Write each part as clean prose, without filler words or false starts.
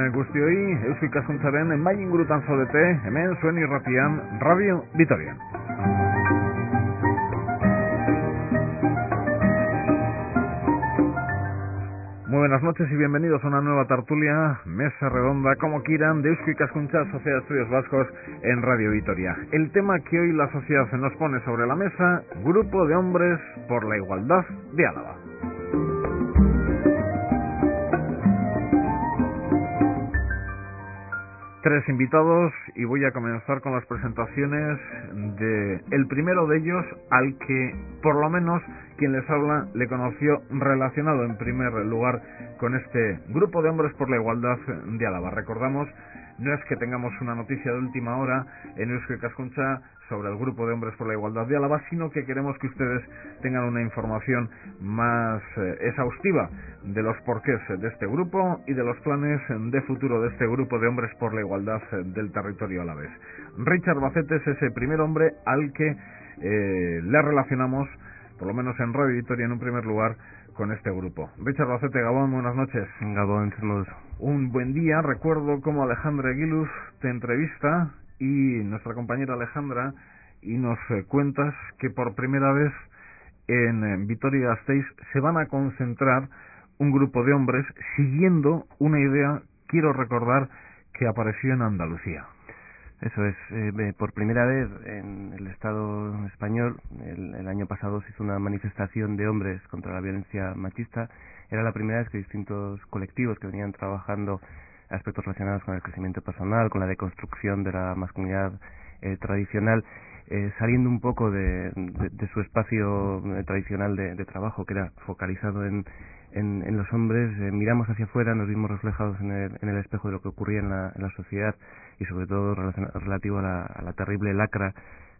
guztioi, Eusko Ikaskuntzaren bai ingurutan zaudete, hemen zuen irratian Radio Vitoria. Muy buenas noches y bienvenidos a una nueva tertulia, mesa redonda, como quieran, de Eusko Ikaskuntza, Sociedad de Estudios Vascos en Radio Vitoria. El tema que hoy la sociedad se nos pone sobre la mesa, Grupo de Hombres por la Igualdad de Álava. Tres invitados y voy a comenzar con las presentaciones de el primero de ellos, al que por lo menos quien les habla le conoció relacionado en primer lugar con este Grupo de Hombres por la Igualdad de Álava. Recordamos, no es que tengamos una noticia de última hora en Eusko Ikaskuntza sobre el Grupo de Hombres por la Igualdad de Álava, sino que queremos que ustedes tengan una información más exhaustiva de los porqués de este grupo y de los planes de futuro de este Grupo de Hombres por la Igualdad del territorio alavés. Richard Bacete es ese primer hombre al que le relacionamos, por lo menos en Radio Vitoria en un primer lugar, con este grupo. Richard Bacete, Gabón, buenas noches. Gabón, saludos. Un buen día. Recuerdo cómo Alejandra Aguiluz te entrevista y nuestra compañera Alejandra, y nos cuentas que por primera vez en Vitoria-Gasteiz se van a concentrar un grupo de hombres siguiendo una idea, quiero recordar, que apareció en Andalucía. Eso es, por primera vez en el Estado español, el año pasado se hizo una manifestación de hombres contra la violencia machista. Era la primera vez que distintos colectivos que venían trabajando aspectos relacionados con el crecimiento personal, con la deconstrucción de la masculinidad tradicional, saliendo un poco de su espacio tradicional de trabajo, que era focalizado en los hombres, miramos hacia afuera, nos vimos reflejados en el espejo de lo que ocurría en la sociedad y sobre todo relativo a la terrible lacra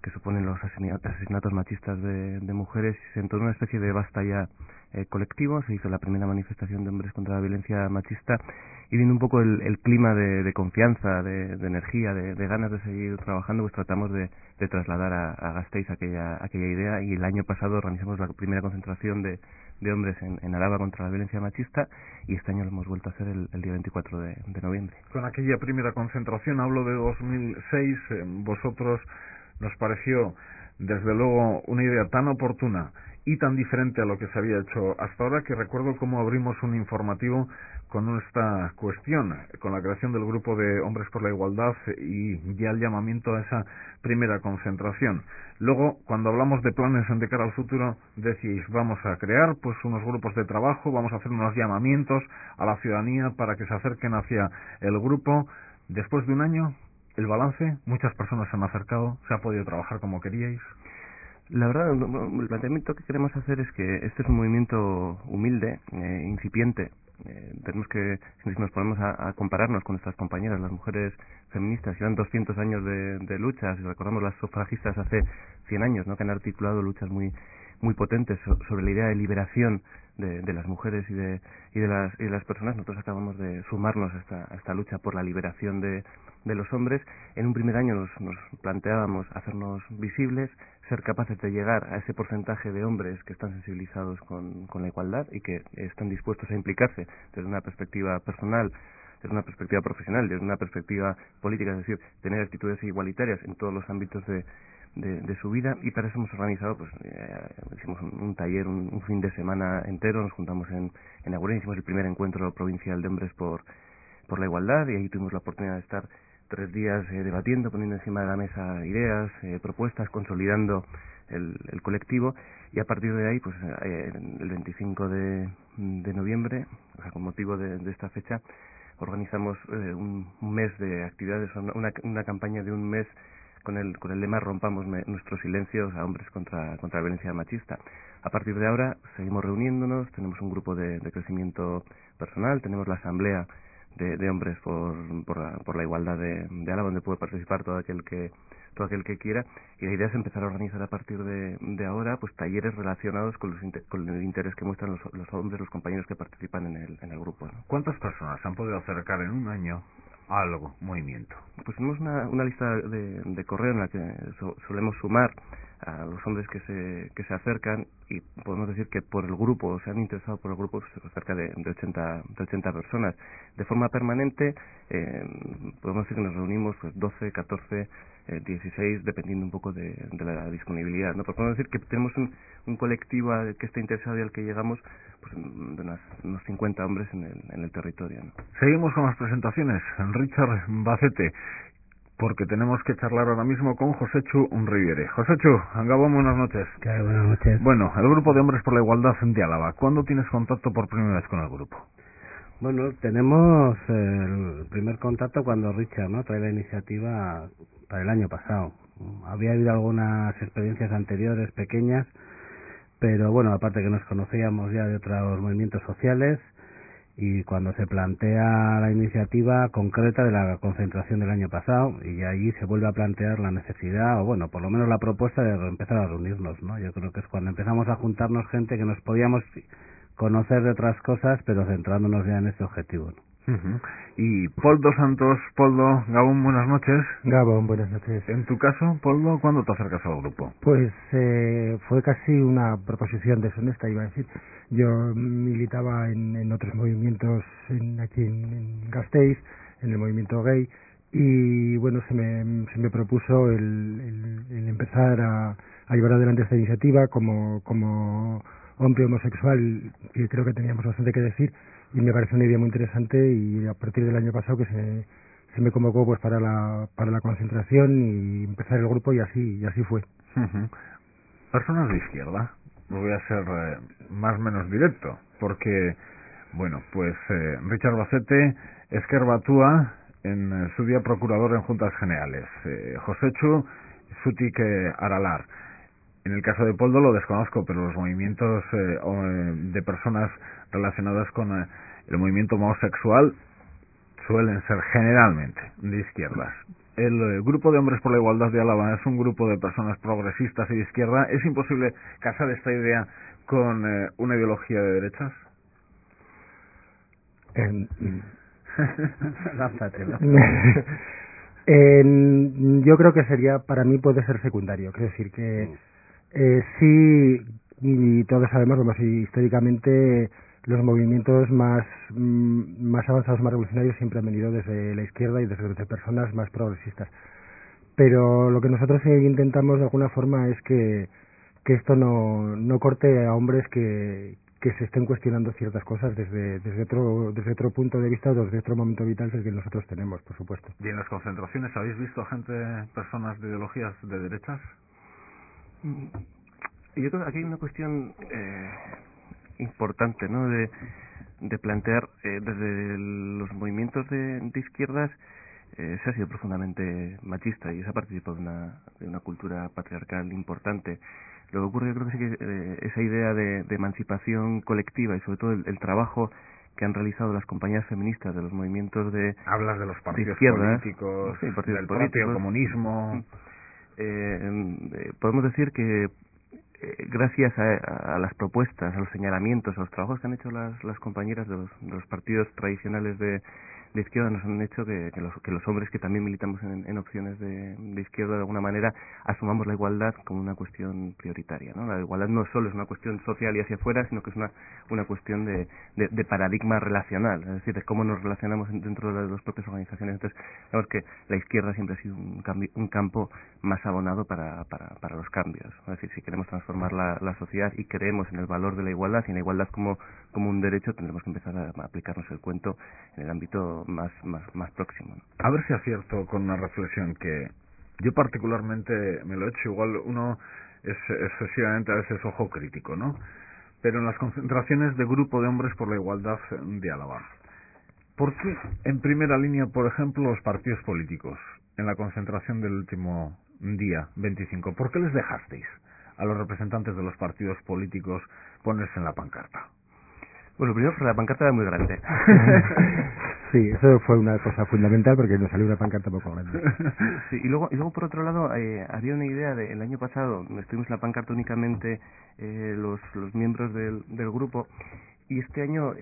que suponen los asesinatos machistas de mujeres. Se entró en una especie de basta ya colectivo, se hizo la primera manifestación de hombres contra la violencia machista y viendo un poco el clima de confianza, de energía, de ganas de seguir trabajando, pues tratamos de trasladar a Gasteiz aquella idea, y el año pasado organizamos la primera concentración de hombres en Álava contra la violencia machista, y este año lo hemos vuelto a hacer el día 24 de noviembre. Con aquella primera concentración, hablo de 2006, vosotros nos pareció desde luego una idea tan oportuna y tan diferente a lo que se había hecho hasta ahora, que recuerdo cómo abrimos un informativo con esta cuestión, con la creación del Grupo de Hombres por la Igualdad y ya el llamamiento a esa primera concentración. Luego, cuando hablamos de planes de cara al futuro, decís, vamos a crear pues unos grupos de trabajo, vamos a hacer unos llamamientos a la ciudadanía para que se acerquen hacia el grupo. Después de un año, el balance, muchas personas se han acercado, se ha podido trabajar como queríais. La verdad, el planteamiento que queremos hacer es que este es un movimiento humilde, incipiente. Tenemos que, si nos ponemos a compararnos con nuestras compañeras, las mujeres feministas, llevan 200 años de luchas, y recordamos las sufragistas hace 100 años, ¿no?, que han articulado luchas muy potentes sobre la idea de liberación de las mujeres y de las personas. Nosotros acabamos de sumarnos a esta lucha por la liberación de los hombres. En un primer año nos planteábamos hacernos visibles, ser capaces de llegar a ese porcentaje de hombres que están sensibilizados con la igualdad y que están dispuestos a implicarse desde una perspectiva personal, desde una perspectiva profesional, desde una perspectiva política, es decir, tener actitudes igualitarias en todos los ámbitos de su vida. Y para eso hemos organizado, hicimos un taller, un fin de semana entero, nos juntamos en Agüera, hicimos el primer encuentro provincial de hombres por la igualdad, y ahí tuvimos la oportunidad de estar 3 días debatiendo, poniendo encima de la mesa ideas, propuestas, consolidando el colectivo, y a partir de ahí, pues el 25 de noviembre, o sea, con motivo de esta fecha, organizamos un mes de actividades, una campaña de un mes con el lema "Rompamos nuestros silencios a hombres contra la violencia machista". A partir de ahora seguimos reuniéndonos, tenemos un grupo de crecimiento personal, tenemos la asamblea de hombres por la igualdad de Álava, donde puede participar todo aquel que quiera, y la idea es empezar a organizar a partir de ahora pues talleres relacionados con el interés que muestran los hombres, los compañeros que participan en el grupo, ¿no? ¿Cuántas personas se han podido acercar en un año al movimiento? Pues tenemos una lista de correo en la que solemos sumar a los hombres que se acercan, y podemos decir que por el grupo, se han interesado por el grupo cerca de 80 personas. De forma permanente, podemos decir que nos reunimos pues 12, 14, 16, dependiendo un poco de la disponibilidad, ¿no? Pero podemos decir que tenemos un colectivo que está interesado y al que llegamos pues de unos 50 hombres en el territorio, ¿no? Seguimos con las presentaciones. Richard Bacete, porque tenemos que charlar ahora mismo con Joséchu Riviere. Joséchu, Gabón, buenas noches. Claro, buenas noches. Bueno, el Grupo de Hombres por la Igualdad de Álava. ¿Cuándo tienes contacto por primera vez con el grupo? Bueno, tenemos el primer contacto cuando Richard, ¿no?, trae la iniciativa para el año pasado. Había habido algunas experiencias anteriores pequeñas, pero bueno, aparte que nos conocíamos ya de otros movimientos sociales, y cuando se plantea la iniciativa concreta de la concentración del año pasado, y allí se vuelve a plantear la necesidad, o bueno, por lo menos la propuesta de empezar a reunirnos, ¿no? Yo creo que es cuando empezamos a juntarnos gente que nos podíamos conocer de otras cosas, pero centrándonos ya en este objetivo, ¿no? Y Poldo Santos, Poldo, Gabón, buenas noches. Gabón, buenas noches. En tu caso, Poldo, ¿cuándo te acercas al grupo? Pues fue casi una proposición deshonesta, iba a decir. Yo militaba en otros movimientos aquí en Gasteiz, en el movimiento gay, y bueno, se me propuso el empezar a llevar adelante esta iniciativa como hombre homosexual, y creo que teníamos bastante que decir, y me pareció una idea muy interesante, y a partir del año pasado que se me convocó pues para la concentración y empezar el grupo, y así fue. Personas de izquierda, voy a ser más o menos directo, porque bueno, pues Richard Bacete, Ezker Batua, en su día procurador en Juntas Generales, Joséchu Zutik Aralar. En el caso de Poldo lo desconozco, pero los movimientos de personas relacionadas con el movimiento homosexual suelen ser generalmente de izquierdas. El Grupo de Hombres por la Igualdad de Álava es un grupo de personas progresistas y de izquierda. ¿Es imposible casar esta idea con una ideología de derechas? Yo creo que sería, para mí puede ser secundario. Quiero decir que sí, y todos sabemos, vamos, históricamente los movimientos más avanzados, más revolucionarios siempre han venido desde la izquierda y desde personas más progresistas. Pero lo que nosotros intentamos de alguna forma es que esto no corte a hombres que se estén cuestionando ciertas cosas desde otro punto de vista, desde otro momento vital del que nosotros tenemos, por supuesto. ¿Y en las concentraciones habéis visto personas de ideologías de derechas? Yo creo que aquí hay una cuestión importante, ¿no?, de plantear desde los movimientos de izquierdas. Se ha sido profundamente machista y se ha participado de una cultura patriarcal importante. Lo que ocurre, yo creo que sí que esa idea de emancipación colectiva y sobre todo el trabajo que han realizado las compañías feministas de los movimientos de hablas de los partidos políticos, sí, partidos del políticos, propio comunismo. Podemos decir que gracias a las propuestas, a los señalamientos, a los trabajos que han hecho las compañeras de los partidos tradicionales de izquierda, nos han hecho que los hombres que también militamos en opciones de izquierda, de alguna manera asumamos la igualdad como una cuestión prioritaria, ¿no? La igualdad no solo es una cuestión social y hacia afuera, sino que es una cuestión de paradigma relacional, es decir, de cómo nos relacionamos dentro de las propias organizaciones. Entonces, digamos que la izquierda siempre ha sido un campo más abonado para los cambios. Es decir, si queremos transformar la sociedad y creemos en el valor de la igualdad y en la igualdad como un derecho, tendremos que empezar a aplicarnos el cuento en el ámbito más próximo. A ver si acierto con una reflexión que yo particularmente me lo he hecho. Igual uno es excesivamente a veces ojo crítico, ¿no? Pero en las concentraciones de Grupo de Hombres por la Igualdad de Álava, ¿por qué en primera línea, por ejemplo, los partidos políticos en la concentración del último día 25? ¿Por qué les dejasteis a los representantes de los partidos políticos ponerse en la pancarta? Bueno, primero porque la pancarta era muy grande. Sí, eso fue una cosa fundamental porque nos salió una pancarta poco grande. Sí, y luego por otro lado había una idea el año pasado, estuvimos en la pancarta únicamente los miembros del grupo, y este año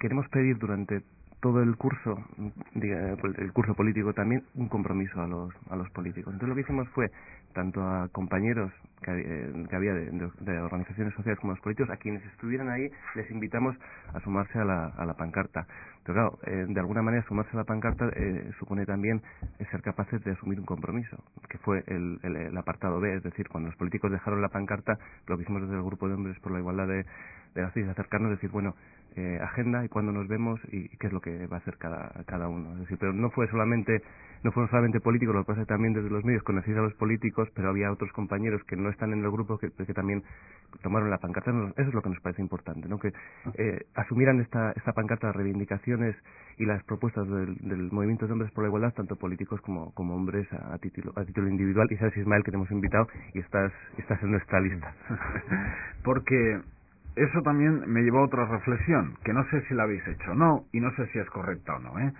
queremos pedir durante todo el curso, el curso político también, un compromiso a los políticos. Entonces lo que hicimos fue, tanto a compañeros que había de organizaciones sociales como a los políticos, a quienes estuvieran ahí, les invitamos a sumarse a la pancarta. Pero claro, de alguna manera sumarse a la pancarta supone también ser capaces de asumir un compromiso, que fue el apartado B, es decir, cuando los políticos dejaron la pancarta, lo que hicimos desde el Grupo de Hombres por la Igualdad de Gasteiz es acercarnos y decir, bueno, agenda y cuándo nos vemos y qué es lo que va a hacer cada uno. Es decir, pero no fueron solamente políticos, lo que pasa es que también desde los medios conocéis a los políticos, pero había otros compañeros que no están en el grupo que también tomaron la pancarta. Eso es lo que nos parece importante, ¿no? Que asumieran esta pancarta de reivindicaciones y las propuestas del movimiento de hombres por la igualdad, tanto políticos como hombres a título individual. Y sabes, Ismael, que te hemos invitado y estás en nuestra lista. Porque eso también me llevó a otra reflexión, que no sé si la habéis hecho o no, y no sé si es correcta o no, ¿eh?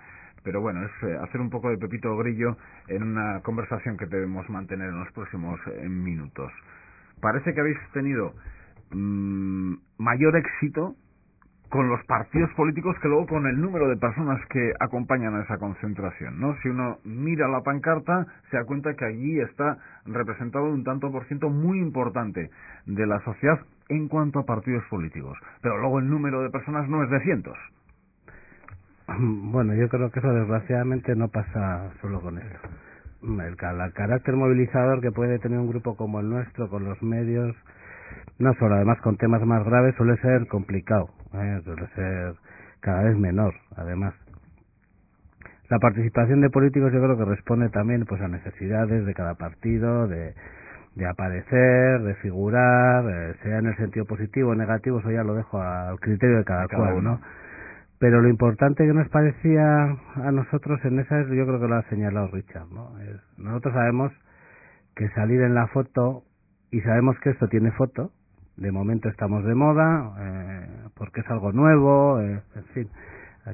Pero bueno, es hacer un poco de Pepito Grillo en una conversación que debemos mantener en los próximos minutos. Parece que habéis tenido mayor éxito con los partidos políticos que luego con el número de personas que acompañan a esa concentración, ¿no? Si uno mira la pancarta, se da cuenta que allí está representado un tanto por ciento muy importante de la sociedad en cuanto a partidos políticos. Pero luego el número de personas no es de cientos. Bueno, yo creo que eso desgraciadamente no pasa solo con esto. El carácter movilizador que puede tener un grupo como el nuestro, con los medios, no solo, además con temas más graves, suele ser complicado, suele ser cada vez menor, además. La participación de políticos yo creo que responde también pues a necesidades de cada partido, de aparecer, de figurar, sea en el sentido positivo o negativo, eso ya lo dejo al criterio de cada cual, ¿no? Pero lo importante que nos parecía a nosotros en esa es, yo creo que lo ha señalado Richard, ¿no? Nosotros sabemos que salir en la foto, y sabemos que esto tiene foto, de momento estamos de moda, porque es algo nuevo, en fin,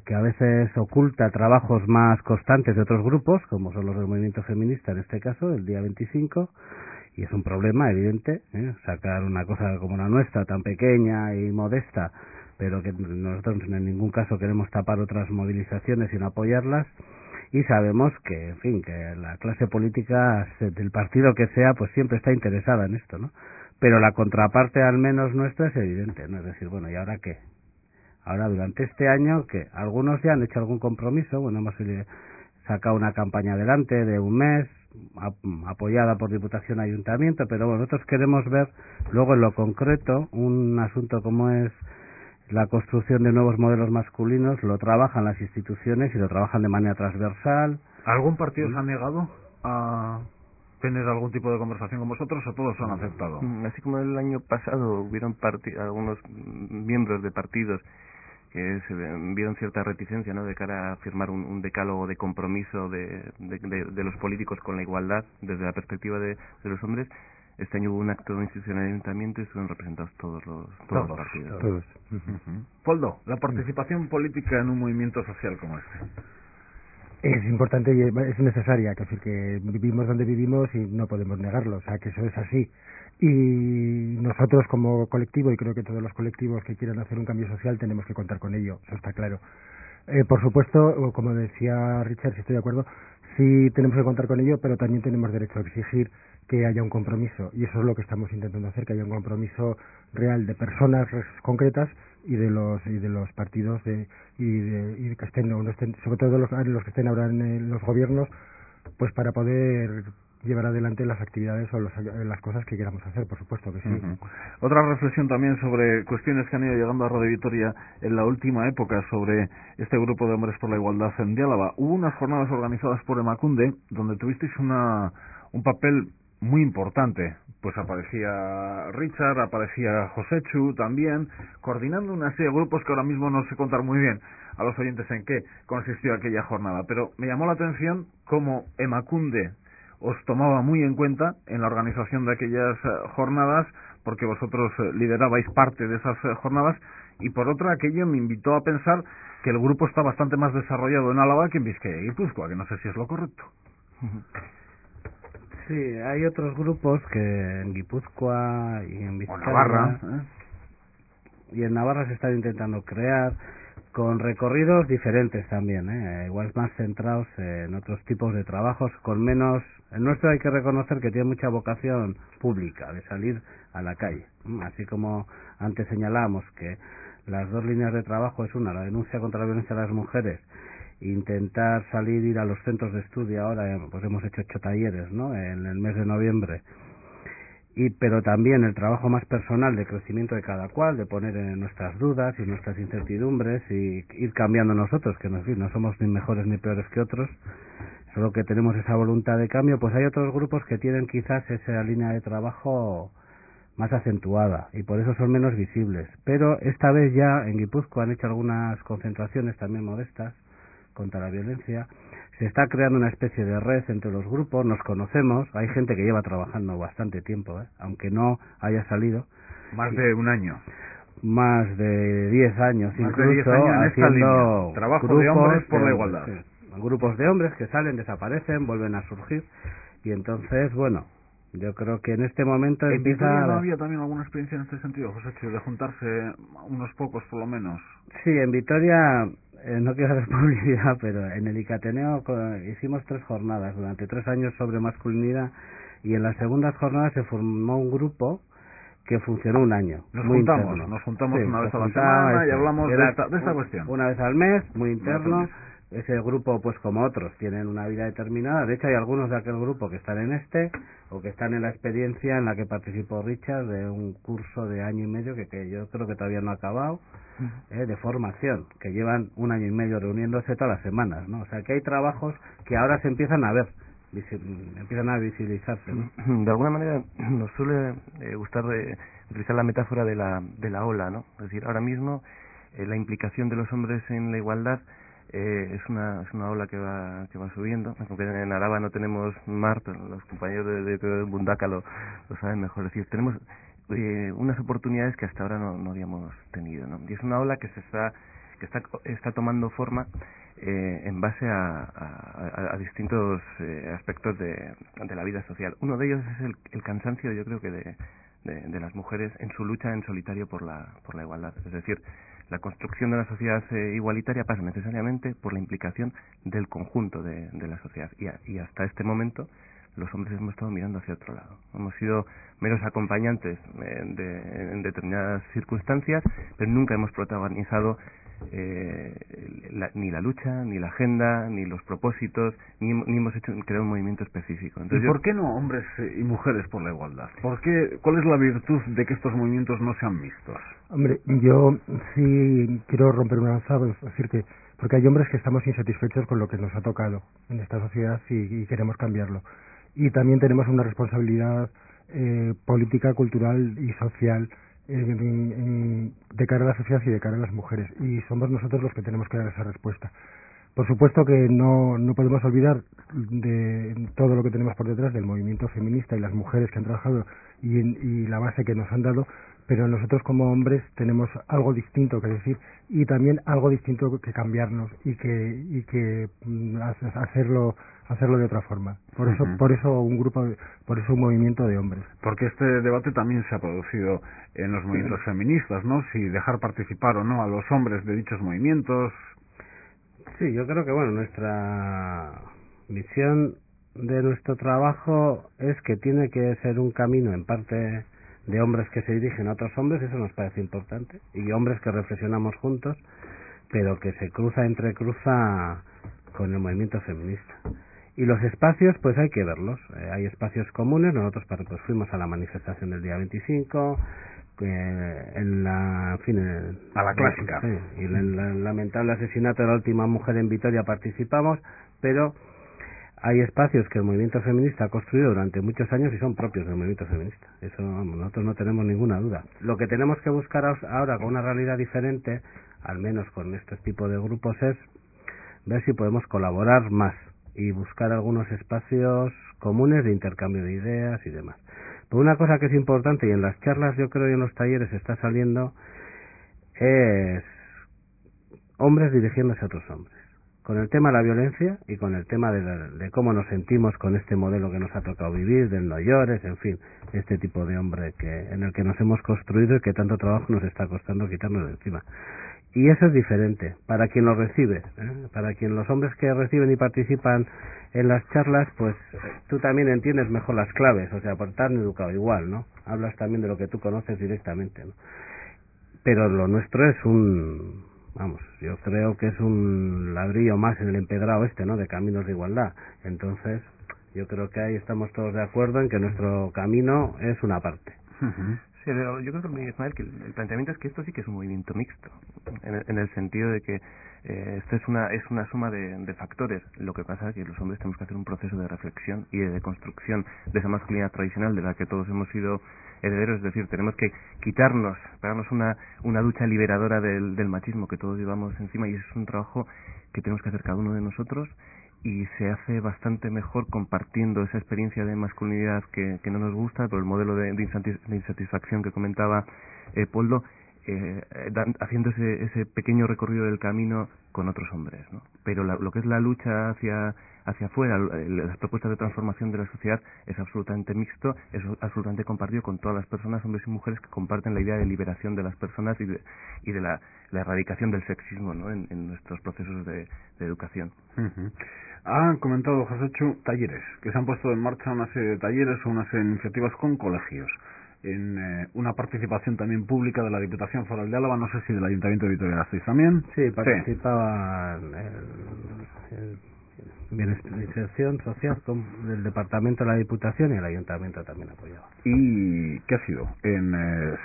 que a veces oculta trabajos más constantes de otros grupos, como son los del movimiento feminista en este caso, el día 25, y es un problema evidente, sacar una cosa como la nuestra, tan pequeña y modesta, pero que nosotros en ningún caso queremos tapar otras movilizaciones sino apoyarlas, y sabemos que, en fin, que la clase política del partido que sea, pues siempre está interesada en esto, ¿no? Pero la contraparte, al menos nuestra, es evidente, ¿no? Es decir, bueno, ¿y ahora qué? Ahora, durante este año, que algunos ya han hecho algún compromiso, bueno, hemos sacado una campaña adelante de un mes, apoyada por Diputación y Ayuntamiento, pero bueno, nosotros queremos ver luego en lo concreto un asunto como es la construcción de nuevos modelos masculinos, lo trabajan las instituciones y lo trabajan de manera transversal. ¿Algún partido se ha negado a tener algún tipo de conversación con vosotros o todos han aceptado? Así como el año pasado hubieron algunos miembros de partidos que vieron cierta reticencia, ¿no?, de cara a firmar un decálogo de compromiso de los políticos con la igualdad desde la perspectiva de los hombres. Este año hubo un acto institucional en el ayuntamiento y estuvieron representados todos los partidos. Todos. Poldo, la participación política en un movimiento social como este. Es importante y es necesaria, que es decir, que vivimos donde vivimos y no podemos negarlo, o sea, que eso es así. Y nosotros como colectivo, y creo que todos los colectivos que quieran hacer un cambio social tenemos que contar con ello, eso está claro. Por supuesto, como decía Richard, si estoy de acuerdo, sí tenemos que contar con ello, pero también tenemos derecho a exigir que haya un compromiso, y eso es lo que estamos intentando hacer, que haya un compromiso real de personas concretas y de los partidos y que estén o no estén, sobre todo los que estén ahora en los gobiernos, pues para poder llevar adelante las actividades o las cosas que queramos hacer, por supuesto que sí. Otra reflexión también sobre cuestiones que han ido llegando a Radio Vitoria en la última época sobre este grupo de hombres por la igualdad en Álava. Hubo unas jornadas organizadas por Emakunde donde tuvisteis un papel muy importante, pues aparecía Richard, aparecía Josechu también, coordinando una serie de grupos que ahora mismo no sé contar muy bien a los oyentes en qué consistió aquella jornada, pero me llamó la atención cómo Emakunde os tomaba muy en cuenta en la organización de aquellas jornadas, porque vosotros liderabais parte de esas jornadas, y por otra aquello me invitó a pensar que el grupo está bastante más desarrollado en Álava que en Bizkaia y Guipúzcoa, que no sé si es lo correcto. Sí, hay otros grupos que en Guipúzcoa y en Vizcaya o Navarra, y en Navarra se están intentando crear con recorridos diferentes también, igual más centrados en otros tipos de trabajos, con menos. El nuestro hay que reconocer que tiene mucha vocación pública, de salir a la calle, así como antes señalábamos que las dos líneas de trabajo es una, la denuncia contra la violencia de las mujeres, intentar ir a los centros de estudio. Ahora pues hemos hecho 8 talleres, ¿no?, en el mes de noviembre, pero también el trabajo más personal de crecimiento de cada cual, de poner en nuestras dudas y nuestras incertidumbres y ir cambiando nosotros, que no somos ni mejores ni peores que otros, solo que tenemos esa voluntad de cambio. Pues hay otros grupos que tienen quizás esa línea de trabajo más acentuada y por eso son menos visibles, pero esta vez ya en Guipúzcoa han hecho algunas concentraciones también modestas contra la violencia. Se está creando una especie de red entre los grupos, nos conocemos, hay gente que lleva trabajando bastante tiempo, aunque no haya salido. Más de un año. Más de 10 años, más incluso, de 10 años en haciendo trabajo grupos de hombres por la igualdad. Sí, grupos de hombres que salen, desaparecen, vuelven a surgir, y entonces, bueno, yo creo que en este momento ¿En empieza... Vitoria no había también alguna experiencia en este sentido, José Chu, de juntarse unos pocos por lo menos? Sí, en Vitoria, no quiero hacer publicidad, pero en el ICATeneo hicimos 3 jornadas durante 3 años sobre masculinidad, y en las segundas jornadas se formó un grupo que funcionó un año. Nos muy juntamos sí, una vez a la semana y hablamos de esta cuestión. Una vez al mes, muy interno. Ese grupo, pues como otros, tienen una vida determinada. De hecho, hay algunos de aquel grupo que están en o que están en la experiencia en la que participó Richard, de un curso de año y medio que yo creo que todavía no ha acabado, de formación, que llevan 1 año y medio reuniéndose todas las semanas, ¿no? O sea, que hay trabajos que ahora se empiezan a ver, empiezan a visibilizarse, ¿no? De alguna manera nos suele gustar utilizar la metáfora de la ola, ¿no? Es decir, ahora mismo la implicación de los hombres en la igualdad es una ola que va subiendo. Aunque en Araba no tenemos mar, pero los compañeros de Bundaca lo saben mejor. Es decir, tenemos unas oportunidades que hasta ahora no habíamos tenido, ¿no? Y es una ola que está tomando forma en base a distintos aspectos de la vida social. Uno de ellos es el cansancio, yo creo que de las mujeres en su lucha en solitario por la igualdad. Es decir, la construcción de una sociedad igualitaria pasa necesariamente por la implicación del conjunto de la sociedad, y hasta este momento los hombres hemos estado mirando hacia otro lado. Hemos sido meros acompañantes en determinadas circunstancias, pero nunca hemos protagonizado ni la lucha, ni la agenda, ni los propósitos, ni hemos creado un movimiento específico. Entonces, ¿y por qué no hombres y mujeres por la igualdad? ¿Cuál es la virtud de que estos movimientos no sean mixtos? Hombre, yo sí quiero romper una lanza, es decir, que porque hay hombres que estamos insatisfechos con lo que nos ha tocado en esta sociedad y queremos cambiarlo. Y también tenemos una responsabilidad política, cultural y social de cara a la sociedad y de cara a las mujeres, y somos nosotros los que tenemos que dar esa respuesta. Por supuesto que no podemos olvidar de todo lo que tenemos por detrás del movimiento feminista y las mujeres que han trabajado y la base que nos han dado, pero nosotros como hombres tenemos algo distinto que decir y también algo distinto que cambiarnos y que hacerlo de otra forma. Por eso un movimiento de hombres. Porque este debate también se ha producido en los movimientos feministas, ¿no? Si dejar participar o no a los hombres de dichos movimientos. Sí, yo creo que nuestra visión de nuestro trabajo es que tiene que ser un camino en parte de hombres que se dirigen a otros hombres, eso nos parece importante, y hombres que reflexionamos juntos, pero que se entrecruza con el movimiento feminista. Y los espacios, pues hay que verlos. Hay espacios comunes. Nosotros fuimos a la manifestación del día 25, a la clásica. Sí, y en el lamentable asesinato de la última mujer en Vitoria participamos, pero hay espacios que el movimiento feminista ha construido durante muchos años y son propios del movimiento feminista. Eso nosotros no tenemos ninguna duda. Lo que tenemos que buscar ahora con una realidad diferente, al menos con este tipo de grupos, es ver si podemos colaborar más y buscar algunos espacios comunes de intercambio de ideas y demás. Pero una cosa que es importante, y en las charlas yo creo y en los talleres está saliendo, es hombres dirigiéndose a otros hombres, con el tema de la violencia y con el tema de cómo nos sentimos con este modelo que nos ha tocado vivir, del no llores, en fin, este tipo de hombre en el que nos hemos construido y que tanto trabajo nos está costando quitarnos de encima. Y eso es diferente para quien lo recibe, para quien los hombres que reciben y participan en las charlas, pues tú también entiendes mejor las claves, o sea, por estar educado igual, ¿no? Hablas también de lo que tú conoces directamente, ¿no? Pero lo nuestro es vamos, yo creo que es un ladrillo más en el empedrado ¿no? De caminos de igualdad. Entonces, yo creo que ahí estamos todos de acuerdo en que nuestro camino es una parte. Uh-huh. Sí, pero yo creo que, Ismael, que el planteamiento es que esto sí que es un movimiento mixto, en el sentido de que esto es una suma de factores. Lo que pasa es que los hombres tenemos que hacer un proceso de reflexión y de construcción de esa masculinidad tradicional de la que todos hemos sido herederos, es decir, tenemos que pegarnos una ducha liberadora del machismo que todos llevamos encima, y eso es un trabajo que tenemos que hacer cada uno de nosotros, y se hace bastante mejor compartiendo esa experiencia de masculinidad que no nos gusta, por el modelo de insatisfacción que comentaba Poldo, haciendo ese pequeño recorrido del camino con otros hombres, ¿no? Pero lo que es la lucha hacia afuera, las propuestas de transformación de la sociedad, es absolutamente mixto, es absolutamente compartido con todas las personas, hombres y mujeres, que comparten la idea de liberación de las personas y de la erradicación del sexismo, ¿no? en nuestros procesos de educación. Uh-huh. Ha comentado Joséchu talleres, que se han puesto en marcha una serie de talleres o una serie de iniciativas con colegios, en una participación también pública de la Diputación Foral de Álava, no sé si del Ayuntamiento de Vitoria-Gasteiz también. Sí, participaba el Inserción Social del Departamento de la Diputación, y el Ayuntamiento también apoyaba. ¿Y qué ha sido? ¿En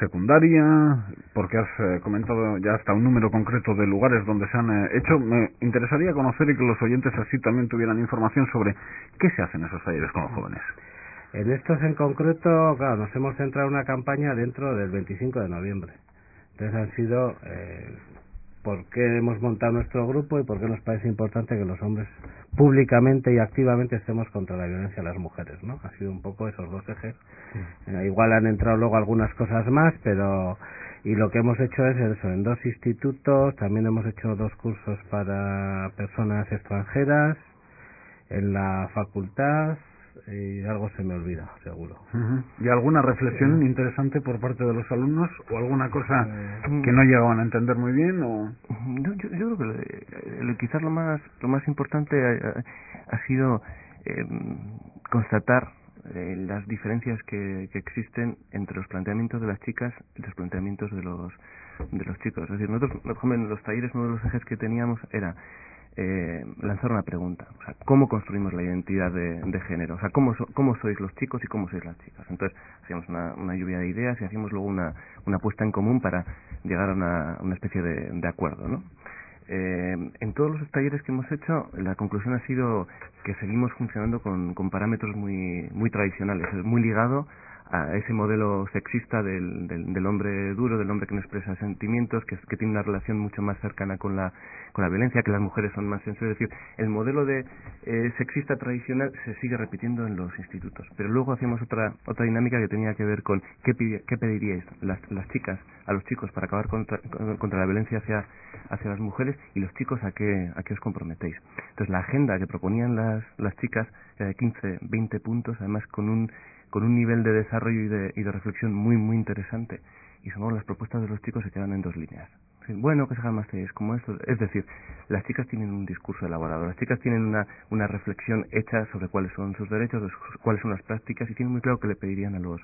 secundaria? Porque has comentado ya hasta un número concreto de lugares donde se han hecho. Me interesaría conocer y que los oyentes así también tuvieran información sobre qué se hace en esos talleres con los jóvenes. En estos en concreto, claro, nos hemos centrado en una campaña dentro del 25 de noviembre. Entonces han sido por qué hemos montado nuestro grupo y por qué nos parece importante que los hombres públicamente y activamente estemos contra la violencia a las mujeres, ¿no? Ha sido un poco esos dos ejes. Sí. Igual han entrado luego algunas cosas más, pero y lo que hemos hecho es eso, en 2 institutos, también hemos hecho 2 cursos para personas extranjeras, en la facultad, y algo se me olvida, seguro. Uh-huh. ¿Y alguna reflexión interesante por parte de los alumnos o alguna cosa que no llegaban a entender muy bien? O yo creo que quizás lo más importante ha sido constatar las diferencias que existen entre los planteamientos de las chicas y los planteamientos de los chicos. Es decir, nosotros, en los talleres, uno de los ejes que teníamos era lanzar una pregunta, o sea, ¿cómo construimos la identidad de género? O sea, ¿cómo sois los chicos y cómo sois las chicas? Entonces, hacíamos una lluvia de ideas y hacíamos luego una puesta en común para llegar a una especie de acuerdo, ¿no? En todos los talleres que hemos hecho, la conclusión ha sido que seguimos funcionando con parámetros muy tradicionales, muy ligado a ese modelo sexista del hombre duro, del hombre que no expresa sentimientos, que tiene una relación mucho más cercana con la violencia, que las mujeres son más sensibles. Es decir, el modelo de sexista tradicional se sigue repitiendo en los institutos. Pero luego hacíamos otra dinámica que tenía que ver con qué pediríais las chicas a los chicos para acabar contra la violencia hacia las mujeres, y los chicos a qué os comprometéis. Entonces, la agenda que proponían las chicas era de 15, 20 puntos, además con un nivel de desarrollo y de reflexión muy interesante, y son las propuestas de los chicos se quedan en 2 líneas. Bueno, que se hagan más talleres como esto. Es decir, las chicas tienen un discurso elaborado, las chicas tienen una reflexión hecha sobre cuáles son sus derechos, cuáles son las prácticas, y tienen muy claro que le pedirían a los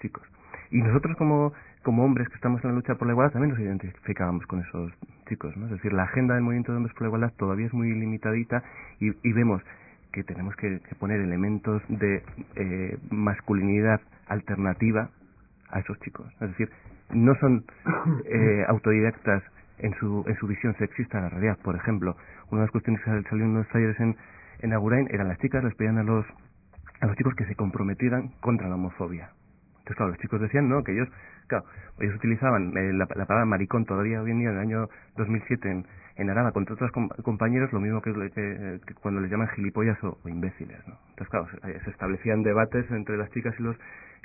chicos. Y nosotros como hombres que estamos en la lucha por la igualdad también nos identificábamos con esos chicos, ¿no? Es decir, la agenda del movimiento de hombres por la igualdad todavía es muy limitadita, y vemos que tenemos que poner elementos de masculinidad alternativa a esos chicos. Es decir, no son autodidactas en su visión sexista de la realidad. Por ejemplo, una de las cuestiones que salió en unos talleres en Agurain eran las chicas, les pedían a los chicos que se comprometieran contra la homofobia. Entonces, claro, los chicos decían, ¿no?, que ellos utilizaban la palabra maricón todavía hoy en día, en el año 2007, en Araba, contra otros compañeros, lo mismo que cuando les llaman gilipollas o imbéciles, ¿no? Entonces, claro, se establecían debates entre las chicas y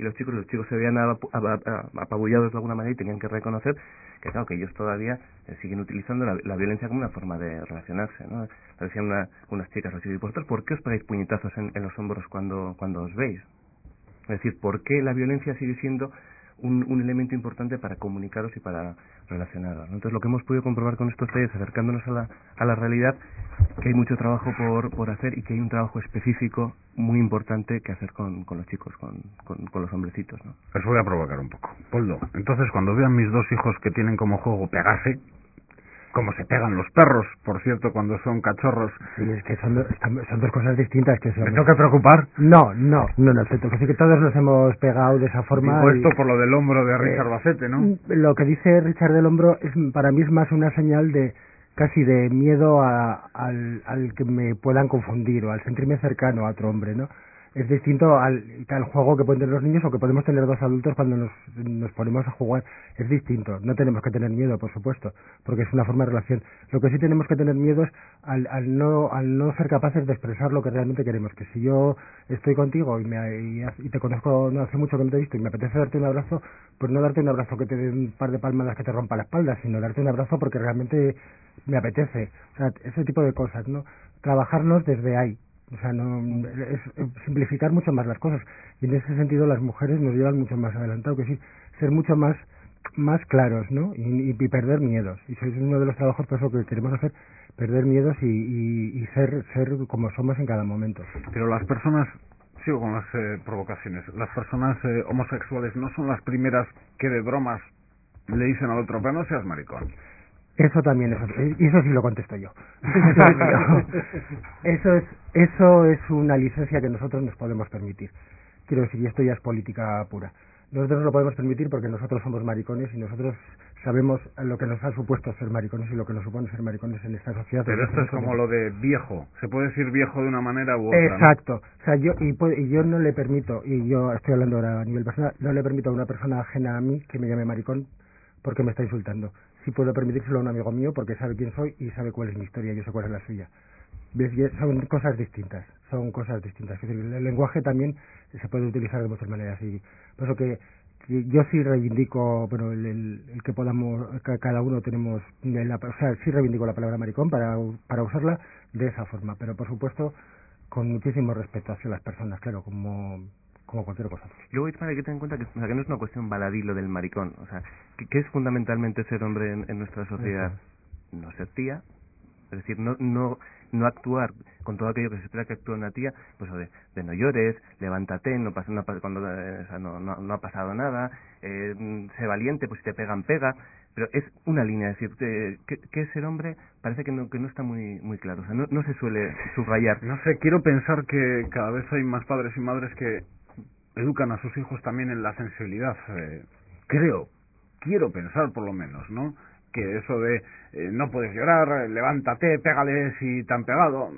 los chicos se veían apabullados de alguna manera y tenían que reconocer que, claro, que ellos todavía siguen utilizando la violencia como una forma de relacionarse, ¿no? Decían unas chicas, los chicos, ¿y vosotros por qué os pegáis puñetazos en los hombros cuando os veis? Es decir, ¿por qué la violencia sigue siendo un elemento importante para comunicaros y para relacionaros, ¿no? Entonces, lo que hemos podido comprobar con estos talleres, acercándonos a la realidad, que hay mucho trabajo por hacer y que hay un trabajo específico muy importante que hacer con los chicos, con los hombrecitos, ¿no? Os voy a provocar un poco. Poldo, entonces cuando vean mis dos hijos que tienen como juego pegarse, como se pegan los perros, por cierto, cuando son cachorros. Sí, es que son dos cosas distintas. Que ¿Me tengo que preocupar? No, te tengo que decir que todos nos hemos pegado de esa forma. Digo esto por lo del hombro de Richard Bacete, ¿no? Lo que dice Richard del hombro para mí es más una señal de casi de miedo al que me puedan confundir o al sentirme cercano a otro hombre, ¿no? Es distinto al juego que pueden tener los niños o que podemos tener dos adultos cuando nos ponemos a jugar. Es distinto. No tenemos que tener miedo, por supuesto, porque es una forma de relación. Lo que sí tenemos que tener miedo es al no ser capaces de expresar lo que realmente queremos. Que si yo estoy contigo y te conozco no hace mucho que no te he visto y me apetece darte un abrazo, pues no darte un abrazo que te dé un par de palmadas que te rompa la espalda, sino darte un abrazo porque realmente me apetece. O sea, ese tipo de cosas, ¿no? Trabajarnos desde ahí. O sea, no es simplificar mucho más las cosas, y en ese sentido las mujeres nos llevan mucho más adelantado, que sí, ser mucho más claros, ¿no? Y perder miedos, y eso es uno de los trabajos por eso que queremos hacer, perder miedos y ser como somos en cada momento. Pero las personas, sigo con las provocaciones, las personas homosexuales no son las primeras que de bromas le dicen al otro, pero no seas maricón. Eso también, y eso sí lo contesto yo. Eso es una licencia que nosotros nos podemos permitir. Quiero decir, y esto ya es política pura. Nosotros nos lo podemos permitir porque nosotros somos maricones y nosotros sabemos lo que nos ha supuesto ser maricones y lo que nos supone ser maricones en esta sociedad. Pero esto es como lo de viejo. Se puede decir viejo de una manera u otra. Exacto. ¿No? O sea, yo no le permito, y yo estoy hablando ahora a nivel personal, no le permito a una persona ajena a mí que me llame maricón porque me está insultando. Sí puedo permitírselo a un amigo mío porque sabe quién soy y sabe cuál es mi historia, yo sé cuál es la suya. Son cosas distintas. Es decir, el lenguaje también se puede utilizar de muchas maneras, y por eso que yo sí reivindico, bueno, el que podamos, que cada uno tenemos, sí reivindico la palabra maricón para usarla de esa forma, pero por supuesto con muchísimo respeto hacia las personas, claro, como cualquier cosa. Luego hay que tener en cuenta que no es una cuestión baladí lo del maricón, o sea, que es fundamentalmente ser hombre en nuestra sociedad. No ser tía, es decir, no actuar con todo aquello que se espera que actúe una tía, pues de no llores, levántate, no ha pasado nada, sé valiente, pues si te pegan, pega, pero es una línea, es decir, que es ser hombre parece que no está muy claro, o sea, no se suele subrayar. No sé, quiero pensar que cada vez hay más padres y madres que educan a sus hijos también en la sensibilidad, quiero pensar por lo menos, ¿no? Que eso de no puedes llorar, levántate, pégale si te han pegado,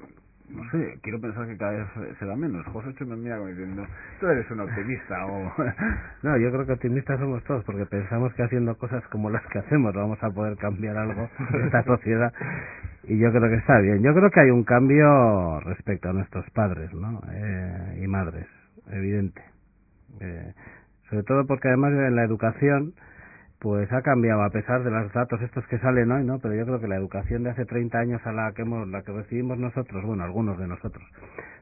no sé, quiero pensar que cada vez se da menos. José me mira como diciendo, tú eres un optimista o... No, yo creo que optimistas somos todos, porque pensamos que haciendo cosas como las que hacemos vamos a poder cambiar algo en esta sociedad, y yo creo que está bien. Yo creo que hay un cambio respecto a nuestros padres, ¿no? Y madres, evidente. Sobre todo porque además en la educación pues ha cambiado, a pesar de los datos estos que salen hoy, ¿no? Pero yo creo que la educación de hace 30 años a la que recibimos nosotros, bueno, algunos de nosotros,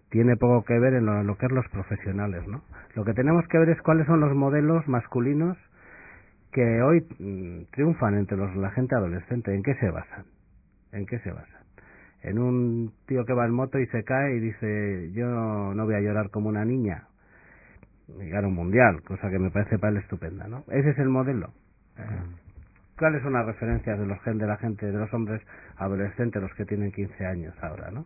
tiene poco que ver en lo que es los profesionales, ¿no? Lo que tenemos que ver es cuáles son los modelos masculinos que hoy triunfan entre la gente adolescente. ¿En qué se basan? En un tío que va en moto y se cae y dice, yo no voy a llorar como una niña, y gana un mundial, cosa que me parece para él estupenda, ¿no? Ese es el modelo. ¿Cuáles son las referencias de los hombres adolescentes, los que tienen 15 años ahora, ¿no?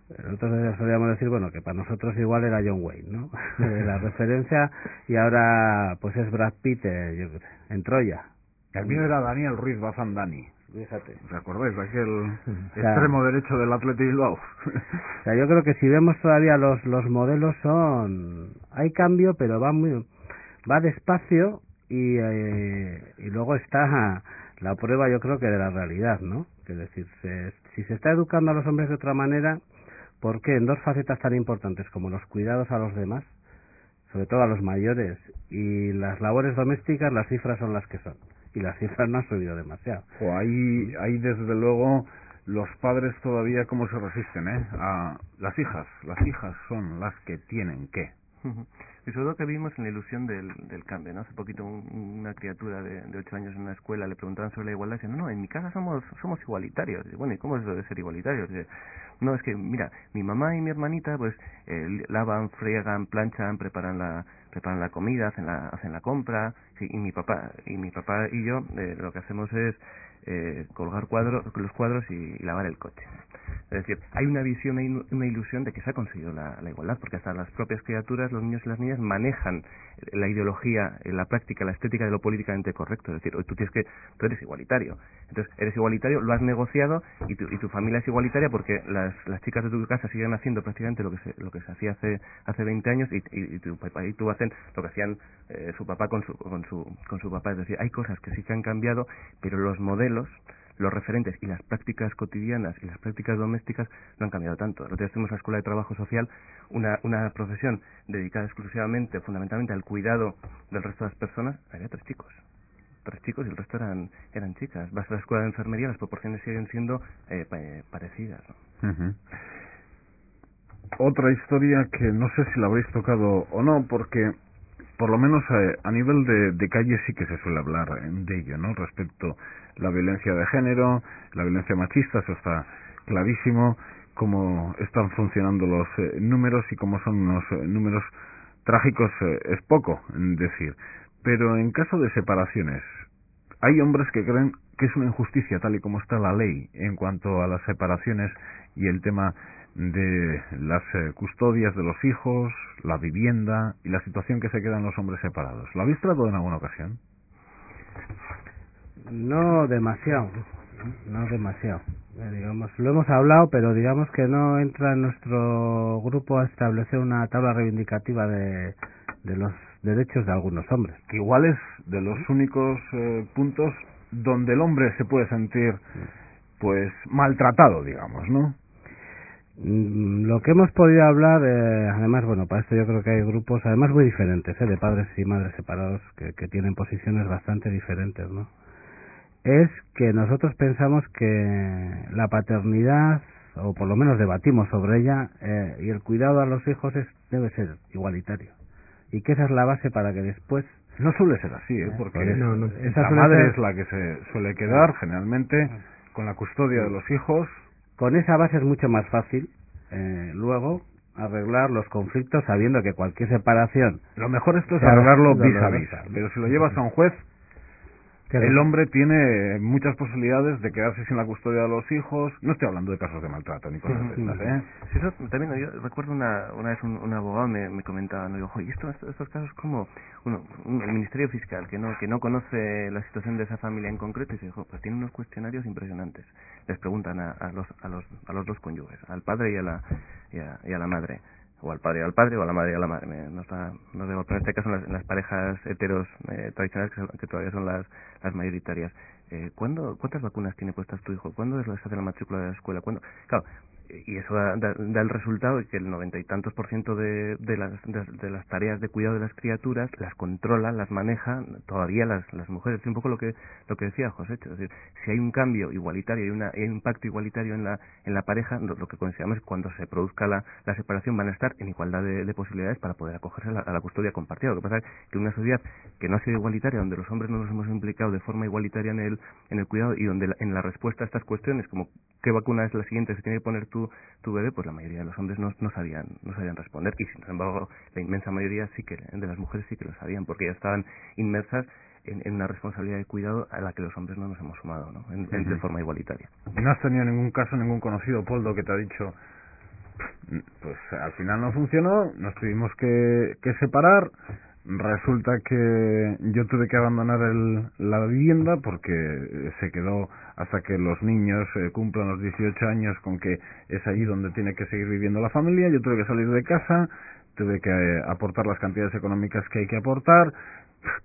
Nosotros solíamos decir, bueno, que para nosotros igual era John Wayne, ¿no? La referencia, y ahora pues es Brad Pitt en Troya. El mío era Daniel Ruiz Bazán Dani. Fíjate. ¿Os acordáis de aquel extremo derecho del Athletic Bilbao? O sea, yo creo que si vemos todavía los modelos hay cambio, pero va despacio, y luego está la prueba, yo creo que de la realidad, ¿no? Es decir, si se está educando a los hombres de otra manera, ¿por qué? En dos facetas tan importantes como los cuidados a los demás, sobre todo a los mayores, y las labores domésticas, las cifras son las que son. Y las cifras no han subido demasiado. Ahí desde luego los padres todavía cómo se resisten, a las hijas son las que tienen que. Y sobre todo que vivimos en la ilusión del cambio, ¿no? Hace poquito una criatura de 8 años en una escuela le preguntaban sobre la igualdad y decían, no, en mi casa somos igualitarios. Y bueno, ¿y cómo es eso de ser igualitarios? Y, no, es que, mira, mi mamá y mi hermanita pues lavan, friegan, planchan, preparan la comida, hacen la compra, sí, y mi papá y yo lo que hacemos es colgar los cuadros y lavar el coche. Es decir, hay una visión, hay una ilusión de que se ha conseguido la igualdad, porque hasta las propias criaturas, los niños y las niñas, manejan la ideología, la práctica, la estética de lo políticamente correcto. Es decir, tú eres igualitario. Entonces, eres igualitario, lo has negociado y tu familia es igualitaria porque las chicas de tu casa siguen haciendo prácticamente lo que se hacía hace 20 años y tu papá y tú hacen lo que hacían su papá con su papá. Es decir, hay cosas que sí que han cambiado, pero los modelos, los referentes y las prácticas cotidianas y las prácticas domésticas no han cambiado tanto. El otro día estuvimos en la Escuela de Trabajo Social, una profesión dedicada exclusivamente, fundamentalmente al cuidado del resto de las personas. Había 3 chicos y el resto eran chicas. Vas a la escuela de enfermería, las proporciones siguen siendo parecidas, ¿no? Uh-huh. Otra historia que no sé si la habréis tocado o no, porque por lo menos a nivel de calle sí que se suele hablar de ello, ¿no? Respecto a la violencia de género, la violencia machista, eso está clarísimo, cómo están funcionando los números y cómo son unos números trágicos, es poco decir. Pero en caso de separaciones, hay hombres que creen que es una injusticia tal y como está la ley en cuanto a las separaciones y el tema de las custodias de los hijos, la vivienda y la situación que se quedan los hombres separados. ¿Lo habéis tratado en alguna ocasión? No demasiado. Digamos, lo hemos hablado, pero digamos que no entra en nuestro grupo a establecer una tabla reivindicativa de los derechos de algunos hombres. Que igual es de los únicos puntos donde el hombre se puede sentir pues maltratado, digamos, ¿no? Lo que hemos podido hablar, además, bueno, para esto yo creo que hay grupos, además muy diferentes, de padres y madres separados que tienen posiciones bastante diferentes, ¿no? Es que nosotros pensamos que la paternidad, o por lo menos debatimos sobre ella, y el cuidado a los hijos debe ser igualitario. Y que esa es la base para que después... No suele ser así, porque esa la madre es la que se suele quedar, generalmente, con la custodia de los hijos. Con esa base es mucho más fácil luego arreglar los conflictos sabiendo que cualquier separación... Lo mejor esto es arreglarlo vis a vis, pero si lo llevas a un juez, el hombre tiene muchas posibilidades de quedarse sin la custodia de los hijos. No estoy hablando de casos de maltrato ni cosas de estas, Sí, eso también, yo recuerdo una vez un abogado me comentaba, ¿no? Digo, oye, estos casos como el Ministerio Fiscal que no conoce la situación de esa familia en concreto, y se dijo, pues tiene unos cuestionarios impresionantes. Les preguntan a los dos cónyuges, al padre y a la madre, o al padre o a la madre y a la madre. Nos debo poner este caso en las parejas heteros tradicionales que todavía son las mayoritarias. ¿Cuántas vacunas tiene puestas tu hijo? ¿Cuándo se hace la matrícula de la escuela? ¿Cuándo? Claro, y eso da el resultado de que el 90 y tantos % de las tareas de cuidado de las criaturas las controlan, las manejan todavía las mujeres. Es un poco lo que decía José. Es decir, si hay un cambio igualitario y hay un impacto igualitario en la pareja, lo que consideramos es que cuando se produzca la separación van a estar en igualdad de posibilidades para poder acogerse a la custodia compartida. Lo que pasa es que una sociedad que no ha sido igualitaria, donde los hombres no nos hemos implicado de forma igualitaria en el cuidado y donde en la respuesta a estas cuestiones, como qué vacuna es la siguiente se tiene que poner tu bebé, pues la mayoría de los hombres no sabían responder, y sin embargo la inmensa mayoría de las mujeres sí que lo sabían, porque ya estaban inmersas en una responsabilidad de cuidado a la que los hombres no nos hemos sumado, ¿no? De forma igualitaria. ¿No has tenido ningún caso, ningún conocido, Poldo, que te ha dicho, pues al final no funcionó, nos tuvimos que separar, resulta que yo tuve que abandonar la vivienda porque se quedó hasta que los niños cumplan los 18 años, con que es allí donde tiene que seguir viviendo la familia? Yo tuve que salir de casa, tuve que aportar las cantidades económicas que hay que aportar,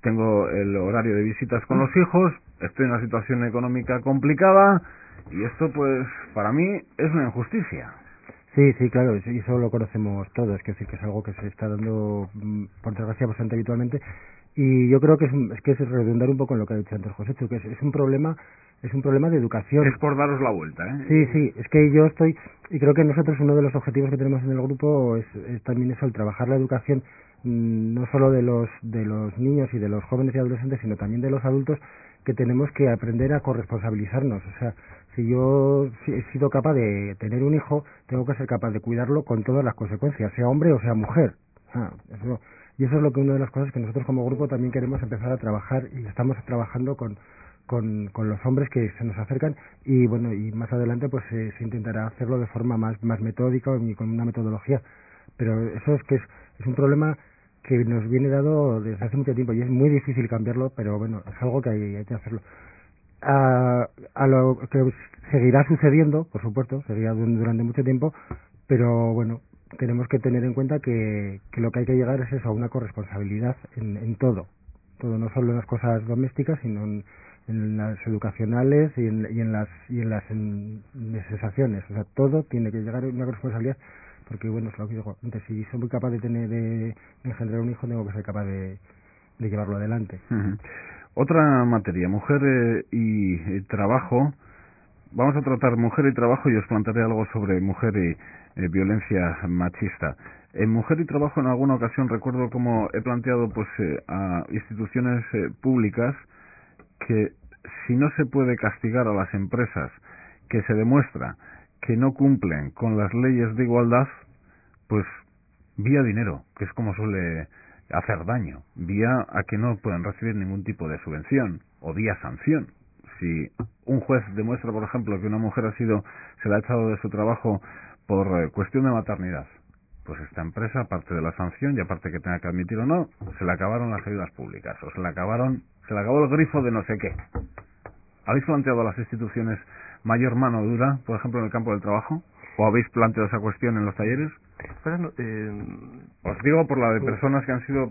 tengo el horario de visitas con los hijos, estoy en una situación económica complicada, y esto pues para mí es una injusticia. Sí, claro, y eso lo conocemos todos, que sí que es algo que se está dando, por desgracia, bastante habitualmente, y yo creo que es redundar un poco en lo que ha dicho antes José, que es un problema de educación. Es por daros la vuelta, Sí, es que yo estoy, y creo que nosotros uno de los objetivos que tenemos en el grupo es también eso, el trabajar la educación no solo de los niños y de los jóvenes y adolescentes, sino también de los adultos, que tenemos que aprender a corresponsabilizarnos. O sea, si yo he sido capaz de tener un hijo, tengo que ser capaz de cuidarlo con todas las consecuencias, sea hombre o sea mujer. Y eso es lo que una de las cosas que nosotros como grupo también queremos empezar a trabajar, y estamos trabajando con los hombres que se nos acercan, y bueno, y más adelante pues se intentará hacerlo de forma más metódica y con una metodología. Pero eso es un problema que nos viene dado desde hace mucho tiempo y es muy difícil cambiarlo, pero bueno, es algo que hay que hacerlo. A lo que seguirá sucediendo, por supuesto, seguirá durante mucho tiempo, pero bueno, tenemos que tener en cuenta que lo que hay que llegar es eso, a una corresponsabilidad en todo, no solo en las cosas domésticas, sino en las educacionales y en las sensaciones. O sea, todo tiene que llegar a una responsabilidad, porque bueno, es lo que digo antes, si soy muy capaz de engendrar un hijo, tengo que ser capaz de llevarlo adelante. Uh-huh. Otra materia, mujer y trabajo. Vamos a tratar mujer y trabajo y os plantearé algo sobre mujer y violencia machista. En mujer y trabajo, en alguna ocasión recuerdo cómo he planteado pues a instituciones públicas que si no se puede castigar a las empresas que se demuestra que no cumplen con las leyes de igualdad, pues vía dinero, que es como suele hacer daño, vía a que no pueden recibir ningún tipo de subvención, o vía sanción. Si un juez demuestra, por ejemplo, que una mujer se le ha echado de su trabajo por cuestión de maternidad, pues esta empresa, aparte de la sanción y aparte que tenga que admitir o no, se le acabaron las ayudas públicas, o se le acabó el grifo de no sé qué. ¿Habéis planteado a las instituciones mayor mano dura, por ejemplo, en el campo del trabajo? ¿O habéis planteado esa cuestión en los talleres? Os digo por la de personas que han sido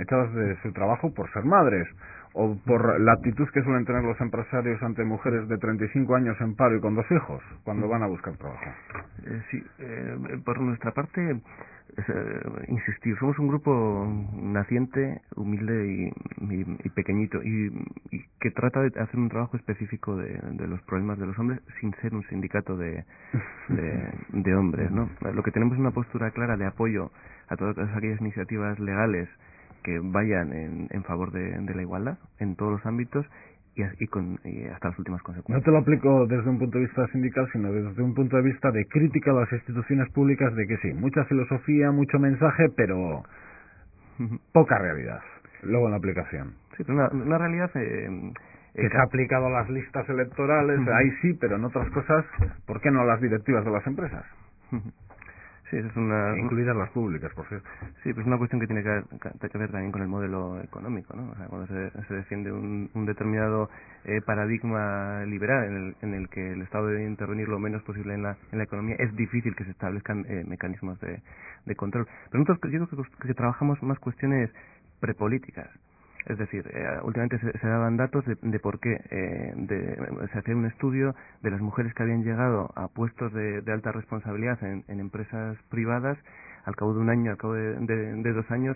echadas de su trabajo por ser madres, o por la actitud que suelen tener los empresarios ante mujeres de 35 años en paro y con 2 hijos, cuando van a buscar trabajo. Por nuestra parte, insistir, somos un grupo naciente, humilde y pequeñito, y que trata de hacer un trabajo específico de los problemas de los hombres sin ser un sindicato de hombres, ¿no? Lo que tenemos es una postura clara de apoyo a todas aquellas iniciativas legales que vayan en favor de la igualdad en todos los ámbitos y hasta las últimas consecuencias. No te lo aplico desde un punto de vista sindical, sino desde un punto de vista de crítica a las instituciones públicas, de que sí, mucha filosofía, mucho mensaje, pero poca realidad luego en la aplicación. Sí, pero una realidad que se ha aplicado a las listas electorales, ahí sí, pero en otras cosas, ¿por qué no a las directivas de las empresas? Sí, eso es incluidas las públicas, por cierto. Sí, pues es una cuestión que tiene que ver también con el modelo económico, ¿no? O sea, cuando se defiende un determinado paradigma liberal en el que el Estado debe intervenir lo menos posible en la economía, es difícil que se establezcan mecanismos de control. Pero nosotros yo creo que trabajamos más cuestiones prepolíticas. Es decir, últimamente se daban datos de por qué se hacía un estudio de las mujeres que habían llegado a puestos de alta responsabilidad en empresas privadas. Al cabo de un año, al cabo de 2 años,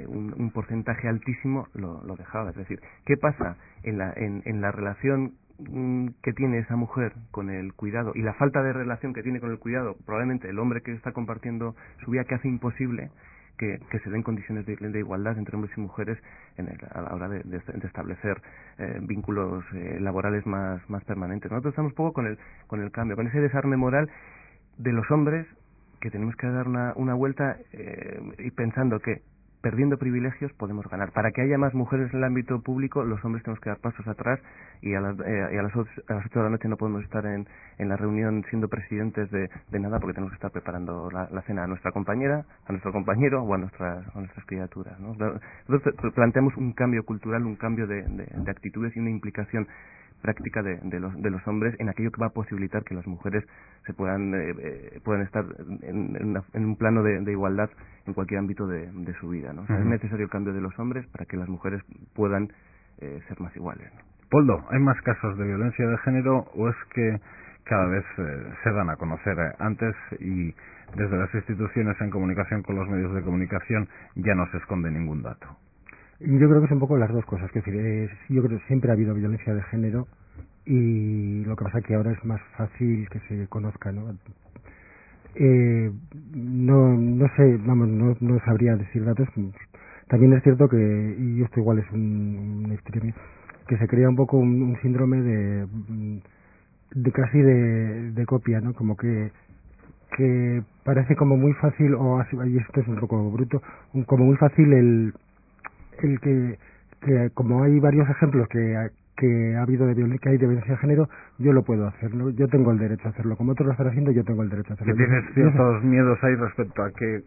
un porcentaje altísimo lo dejaba. Es decir, ¿qué pasa en la relación que tiene esa mujer con el cuidado y la falta de relación que tiene con el cuidado? Probablemente el hombre que está compartiendo su vida, que hace imposible que se den condiciones de igualdad entre hombres y mujeres a la hora de establecer vínculos laborales más permanentes. Nosotros estamos un poco con el cambio, con ese desarme moral de los hombres, que tenemos que dar una vuelta y pensando que perdiendo privilegios podemos ganar. Para que haya más mujeres en el ámbito público, los hombres tenemos que dar pasos atrás y a las 8 de la noche no podemos estar en la reunión siendo presidentes de nada, porque tenemos que estar preparando la cena a nuestra compañera, a nuestro compañero o a nuestras criaturas, ¿no? Nosotros planteamos un cambio cultural, un cambio de actitudes y una implicación práctica de los hombres en aquello que va a posibilitar que las mujeres se puedan estar en un plano de igualdad en cualquier ámbito de su vida, ¿no? O sea, es necesario el cambio de los hombres para que las mujeres puedan ser más iguales, ¿no? Poldo, ¿hay más casos de violencia de género o es que cada vez se dan a conocer antes y desde las instituciones en comunicación con los medios de comunicación ya no se esconde ningún dato? Yo creo que es un poco las dos cosas. Es decir, yo creo que siempre ha habido violencia de género y lo que pasa es que ahora es más fácil que se conozca, ¿no? no sé, vamos, no sabría decir datos. También es cierto que, y esto igual es una historia mía, que se crea un poco un síndrome de casi de copia, ¿no? Como que parece como muy fácil, y esto es un poco bruto, como muy fácil el que como hay varios ejemplos que ha habido que hay de violencia de género, yo lo puedo hacer, ¿no? Yo tengo el derecho a hacerlo, como otros lo están haciendo, yo tengo el derecho a hacerlo. Que tienes ciertos miedos ahí respecto a que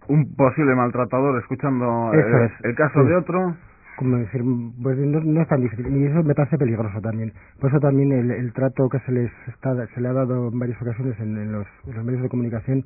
un posible maltratador escuchando el caso de otro, como decir, pues no es tan difícil, y eso me parece peligroso también. Por eso también el trato que se le ha dado en varias ocasiones en los medios de comunicación,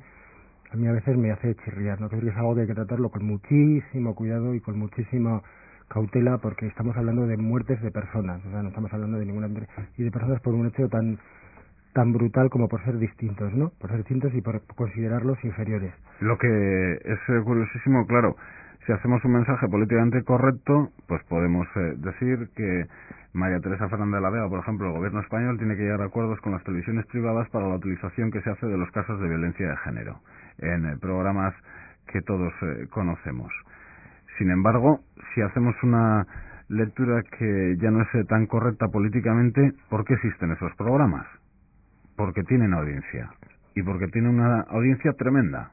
a mí a veces me hace chirriar, ¿no? Creo que es algo que hay que tratarlo con muchísimo cuidado y con muchísima cautela, porque estamos hablando de muertes de personas, o sea, no estamos hablando de ninguna, y de personas por un hecho tan brutal como por ser distintos, ¿no? Por ser distintos y por considerarlos inferiores. Lo que es curiosísimo, claro, si hacemos un mensaje políticamente correcto, pues podemos decir que María Teresa Fernández de la Vega, por ejemplo, el gobierno español tiene que llegar a acuerdos con las televisiones privadas para la utilización que se hace de los casos de violencia de género en programas que todos conocemos. Sin embargo, si hacemos una lectura que ya no es tan correcta políticamente, ¿por qué existen esos programas? Porque tienen audiencia, y porque tienen una audiencia tremenda.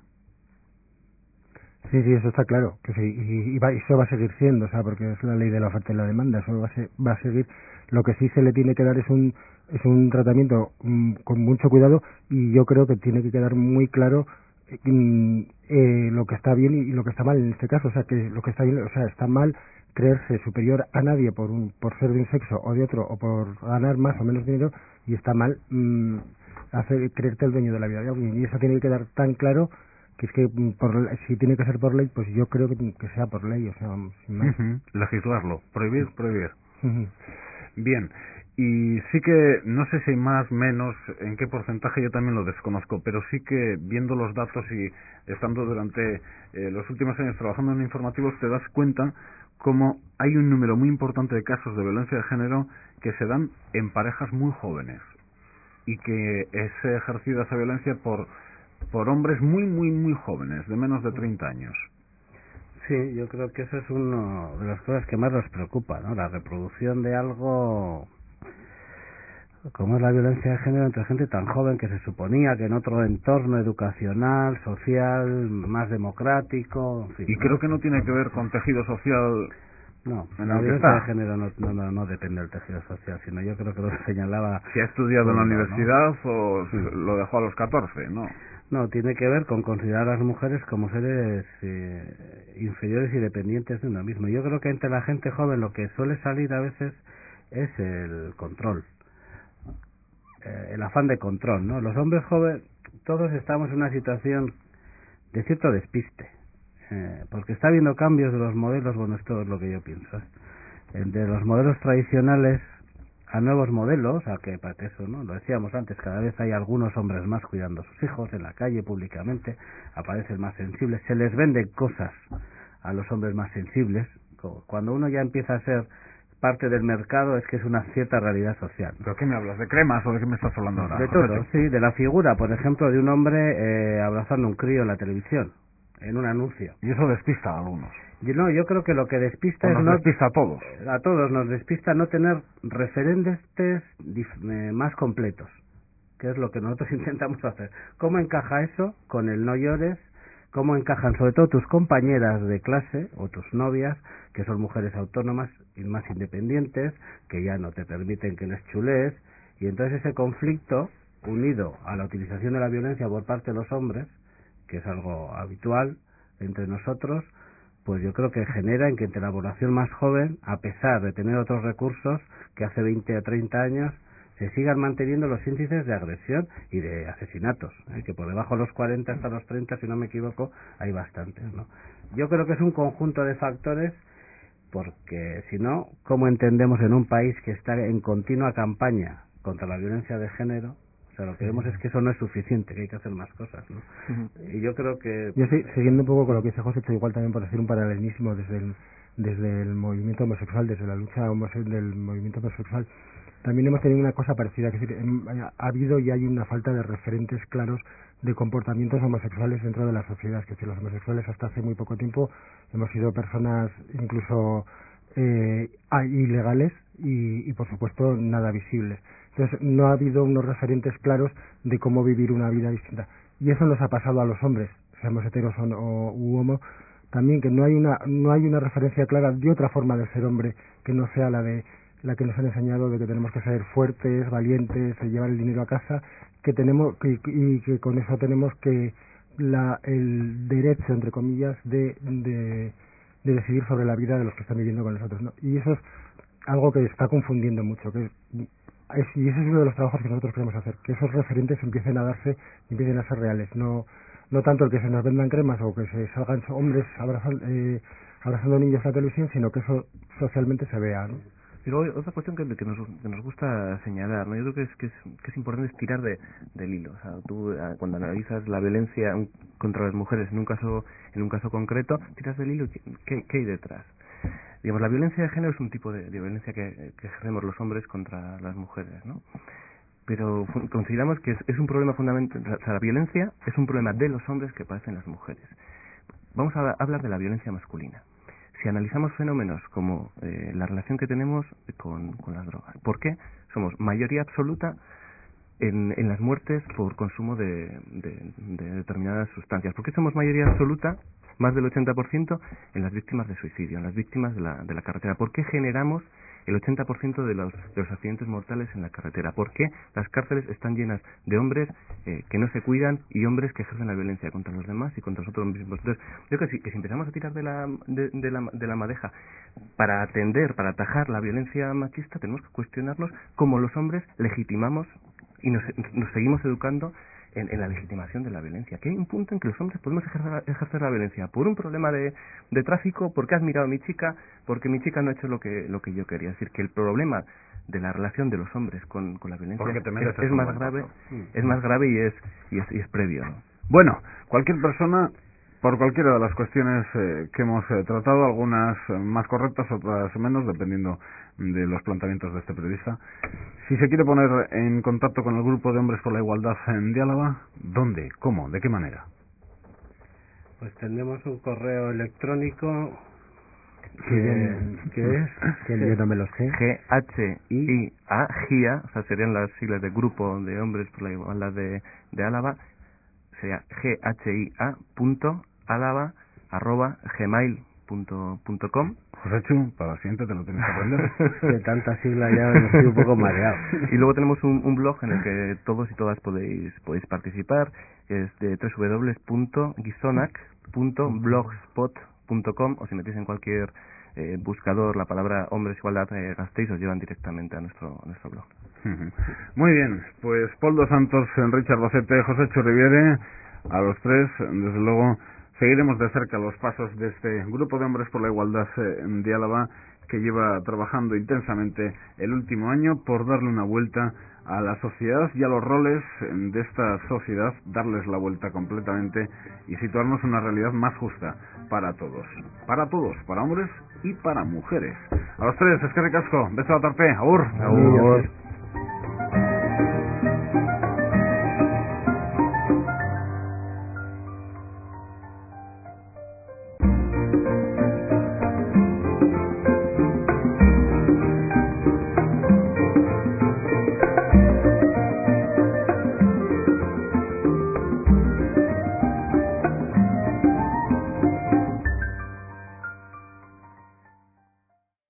Sí, eso está claro, que sí, y eso va a seguir siendo, o sea, porque es la ley de la oferta y la demanda, eso va a seguir. Lo que sí se le tiene que dar es un tratamiento con mucho cuidado, y yo creo que tiene que quedar muy claro lo que está bien y lo que está mal en este caso, o sea, que lo que está bien, o sea, está mal creerse superior a nadie por ser de un sexo o de otro, o por ganar más o menos dinero, y está mal creerte el dueño de la vida de alguien, y eso tiene que quedar tan claro que es que si tiene que ser por ley, pues yo creo que sea por ley, o sea, sin más. Legislarlo, prohibir. Bien, y sí que, no sé si hay más, menos, en qué porcentaje, yo también lo desconozco, pero sí que viendo los datos y estando durante los últimos años trabajando en informativos, te das cuenta como hay un número muy importante de casos de violencia de género que se dan en parejas muy jóvenes, y que es ejercida esa violencia por hombres muy jóvenes, de menos de 30 años. Sí, yo creo que eso es una de las cosas que más nos preocupa, ¿no? La reproducción de algo como es la violencia de género entre gente tan joven que se suponía que en otro entorno educacional, social, más democrático, en fin, y creo que no tiene que ver con tejido social. No, la violencia de género no depende del tejido social, sino yo creo que lo señalaba. Si ha estudiado en la universidad, ¿no? O lo dejó a los 14, ¿no? No, tiene que ver con considerar a las mujeres como seres inferiores y dependientes de uno mismo. Yo creo que entre la gente joven lo que suele salir a veces es el control, el afán de control, ¿no? Los hombres jóvenes, todos estamos en una situación de cierto despiste, porque está habiendo cambios de los modelos, bueno, esto es lo que yo pienso, de los modelos tradicionales a nuevos modelos, a que para eso, ¿no? Lo decíamos antes, cada vez hay algunos hombres más cuidando a sus hijos en la calle, públicamente, aparecen más sensibles, se les venden cosas a los hombres más sensibles. Cuando uno ya empieza a ser parte del mercado, es que es una cierta realidad social, ¿no? ¿Pero qué me hablas? ¿De cremas o de qué me estás hablando ahora? De todo, sí, de la figura, por ejemplo, de un hombre abrazando a un crío en la televisión, en un anuncio. Y eso despista a algunos. No, yo creo que lo que despista nos despista a todos. A todos nos despista no tener referentes más completos, que es lo que nosotros intentamos hacer. ¿Cómo encaja eso con el no llores? ¿Cómo encajan sobre todo tus compañeras de clase o tus novias, que son mujeres autónomas y más independientes, que ya no te permiten que les chulees? Y entonces ese conflicto, unido a la utilización de la violencia por parte de los hombres, que es algo habitual entre nosotros, pues yo creo que genera en que entre la población más joven, a pesar de tener otros recursos que hace 20 o 30 años, se sigan manteniendo los índices de agresión y de asesinatos, que por debajo de los 40 hasta los 30, si no me equivoco, hay bastantes, ¿no? Yo creo que es un conjunto de factores, porque si no, ¿cómo entendemos en un país que está en continua campaña contra la violencia de género? O sea, lo que vemos es que eso no es suficiente, que hay que hacer más cosas, ¿no? Y yo creo que... Yo sí, siguiendo un poco con lo que dice José, hecho igual también por hacer un paralelismo desde el movimiento homosexual, desde la lucha del movimiento homosexual, también hemos tenido una cosa parecida, que es decir, ha habido y hay una falta de referentes claros de comportamientos homosexuales dentro de la sociedad. Es decir, los homosexuales hasta hace muy poco tiempo hemos sido personas incluso ilegales y por supuesto nada visibles. Entonces no ha habido unos referentes claros de cómo vivir una vida distinta, y eso nos ha pasado a los hombres, seamos heteros u homo también, que no hay una referencia clara de otra forma de ser hombre que no sea la que nos han enseñado, de que tenemos que ser fuertes, valientes, llevar el dinero a casa, que tenemos y que con eso tenemos que el derecho, entre comillas, de decidir sobre la vida de los que están viviendo con nosotros, ¿no? Y eso es algo que está confundiendo mucho, y ese es uno de los trabajos que nosotros queremos hacer, que esos referentes empiecen a darse, empiecen a ser reales, no tanto el que se nos vendan cremas o que se salgan hombres abrazando niños en la televisión, sino que eso socialmente se vea, ¿no? Y luego otra cuestión que nos gusta señalar, ¿no? Yo creo que es importante es tirar del hilo. O sea, tú cuando analizas la violencia contra las mujeres en un caso concreto, tiras del hilo. ¿Qué hay detrás? Digamos, la violencia de género es un tipo de violencia que ejercemos los hombres contra las mujeres, ¿no? Pero consideramos que es un problema fundamental. O sea, la violencia es un problema de los hombres que padecen las mujeres. Vamos a hablar de la violencia masculina. Si analizamos fenómenos como la relación que tenemos con las drogas, ¿por qué somos mayoría absoluta en las muertes por consumo de determinadas sustancias? ¿Por qué somos mayoría absoluta, más del 80%, en las víctimas de suicidio, en las víctimas de la carretera? ¿Por qué generamos el 80% de los accidentes mortales en la carretera? ¿Por qué las cárceles están llenas de hombres que no se cuidan y hombres que ejercen la violencia contra los demás y contra nosotros mismos? Entonces, yo creo que si empezamos a tirar de la madeja para para atajar la violencia machista, tenemos que cuestionarnos cómo los hombres legitimamos y nos seguimos educando en la legitimación de la violencia. Que hay un punto en que los hombres podemos ejercer la violencia por un problema de tráfico, porque has mirado a mi chica, porque mi chica no ha hecho lo que yo quería. Es decir, que el problema de la relación de los hombres con la violencia es más grave y es previo, ¿no? Bueno, cualquier persona, por cualquiera de las cuestiones que hemos tratado, algunas más correctas, otras menos, dependiendo de los planteamientos de este periodista. Si se quiere poner en contacto con el Grupo de Hombres por la Igualdad de Álava, ¿dónde? ¿Cómo? ¿De qué manera? Pues tenemos un correo electrónico que es, que yo no me lo sé, GHIA, o sea, serían las siglas de Grupo de Hombres por la Igualdad de Álava, sería ghia.alava@gmail.com. Joséchu, para la siguiente te lo tienes que aprender. De tanta sigla ya me estoy un poco mareado. Y luego tenemos un blog en el que todos y todas podéis participar, que es de www.gisonac.blogspot.com, o si metéis en cualquier buscador la palabra Hombres Igualdad Gasteiz, os llevan directamente a nuestro blog. Muy bien, pues Paul dos Santos, Richard Bacete, Joséchu Riviere, a los tres, desde luego, seguiremos de cerca los pasos de este Grupo de Hombres por la Igualdad de Álava, que lleva trabajando intensamente el último año por darle una vuelta a la sociedad y a los roles de esta sociedad, darles la vuelta completamente y situarnos en una realidad más justa para todos, para hombres y para mujeres. A los tres, eskerrik asko, beso a torpe, agur. Agur.